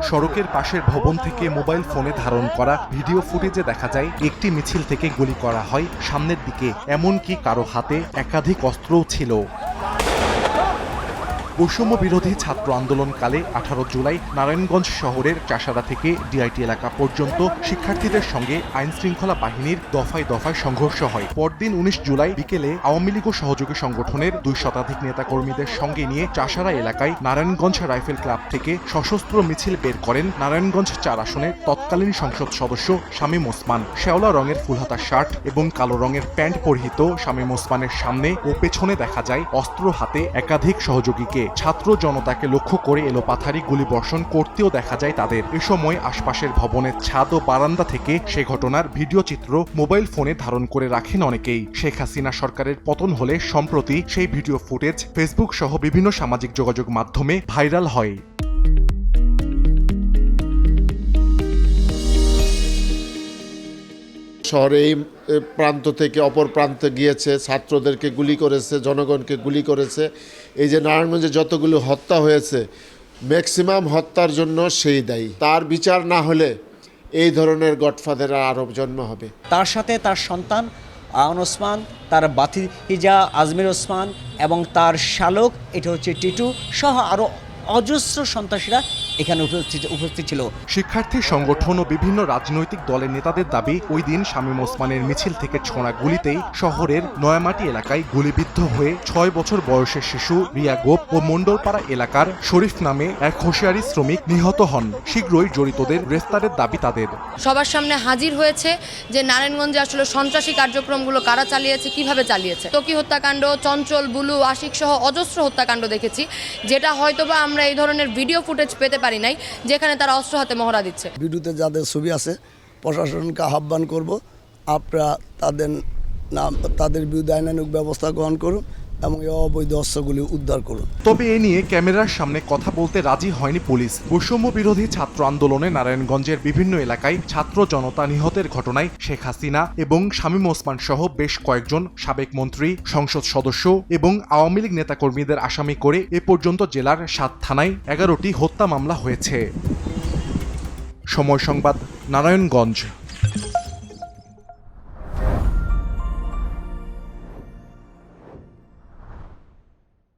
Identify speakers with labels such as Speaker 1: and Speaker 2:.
Speaker 1: সড়কের পাশের ভবন থেকে মোবাইল ফোনে ধারণ করা ভিডিও ফুটেজে দেখা যায় একটি মিছিল থেকে গুলি করা হয় সামনের দিকে, এমনকি কারো হাতে একাধিক অস্ত্রও ছিল। বৈষম্য বিরোধী ছাত্র আন্দোলনকালে 18 জুলাই নারায়ণগঞ্জ শহরের চাষাড়া থেকে ডিআইটি এলাকা পর্যন্ত শিক্ষার্থীদের সঙ্গে আইন শৃঙ্খলা বাহিনীর দফায় দফায় সংঘর্ষ হয়। পরদিন 19 জুলাই বিকেলে আওয়ামী লীগ ও সহযোগী সংগঠনের 2 শতাধিক নেতাকর্মীদের সঙ্গে নিয়ে চাষাড়া এলাকায় নারায়ণগঞ্জ রাইফেল ক্লাব থেকে সশস্ত্র মিছিল বের করেন নারায়ণগঞ্জ 4 আসনের তৎকালীন সংসদ সদস্য শামীম ওসমান। শেওলা রঙের ফুলহাতা শার্ট এবং কালো রঙের প্যান্ট পরিহিত শামীম ওসমানের সামনে ও পেছনে দেখা যায় অস্ত্র হাতে একাধিক সহযোগীকে। ছাত্র জনতাকে লক্ষ্য করে এলোপাথারি গুলিবর্ষণ করতেও দেখা যায় তাদের। এ সময় আশপাশের ভবনের ছাদ ও বারান্দা থেকে সে ঘটনার ভিডিও চিত্র মোবাইল ফোনে ধারণ করে রাখেন অনেকেই। শেখ হাসিনা সরকারের পতন হলে সম্প্রতি সেই ভিডিও ফুটেজ ফেসবুক সহ বিভিন্ন সামাজিক যোগাযোগ মাধ্যমে ভাইরাল হয়।
Speaker 2: শহরে এই প্রান্ত থেকে অপর প্রান্তে গিয়েছে, ছাত্রদেরকে গুলি করেছে, জনগণকে গুলি করেছে। এই যে নারায়ণগঞ্জে যতগুলো হত্যা হয়েছে, ম্যাক্সিমাম হত্যার জন্য সেই দায়ী। তার বিচার না হলে এই ধরনের গডফাদার আরও জন্ম হবে।
Speaker 3: তার সাথে তার সন্তান আয়ন ওসমান, তার বাতিজা আজমির ওসমান এবং তার শালক এটা হচ্ছে টিটু সহ আরও অজস্র সন্ত্রাসীরা এখানে উপস্থিত ছিল।
Speaker 1: শিক্ষার্থী সংগঠন ও বিভিন্ন রাজনৈতিক দলের নেতাদের দাবি, ওই দিন শামীম ওসমানের মিছিল থেকে ছোঁড়া গুলিতেই শহরের নয়ামাটি এলাকায় গুলিবিদ্ধ হয়ে 6 বছর বয়সের শিশু রিয়া গোপ ও মণ্ডলপাড়া এলাকার শরীফ নামে এক হোশিয়ারি শ্রমিক নিহত হন। শীঘ্রই জড়িতদের গ্রেফতারের দাবি তাদের।
Speaker 4: সবার সামনে হাজির হয়েছে যে নারায়ণগঞ্জে আসলে সন্ত্রাসী কার্যক্রমগুলো কারা চালিয়েছে, কিভাবে চালিয়েছে। তকি হত্যাকাণ্ড, চঞ্চল, বুলু, আশিক সহ অজস্র হত্যাকাণ্ড দেখেছি, যেটা হয়তোবা আমরা এই ধরনের ভিডিও ফুটেজ পেতে পারি নাই, যেখানে তারা অস্ত্র হাতে মহড়া দিচ্ছে।
Speaker 5: ভিডিওতে যাদের ছবি আছে প্রশাসনকে আহ্বান করব, আপনারা তাদের বিরুদ্ধে আইনানুগ ব্যবস্থা গ্রহণ করুন এবং এই অবৈধ অস্ত্রগুলি উদ্ধার করুন।
Speaker 1: তবে এ নিয়ে ক্যামেরার সামনে কথা বলতে রাজি হয়নি পুলিশ। বৈষম্য বিরোধী ছাত্র আন্দোলনে নারায়ণগঞ্জের বিভিন্ন এলাকায় ছাত্র জনতা নিহতের ঘটনায় শেখ হাসিনা এবং শামীম ওসমান সহ বেশ কয়েকজন সাবেক মন্ত্রী, সংসদ সদস্য এবং আওয়ামী লীগ নেতাকর্মীদের আসামি করে এ পর্যন্ত জেলার 7 থানায় 11টি হত্যা মামলা হয়েছে। সময় সংবাদ, নারায়ণগঞ্জ।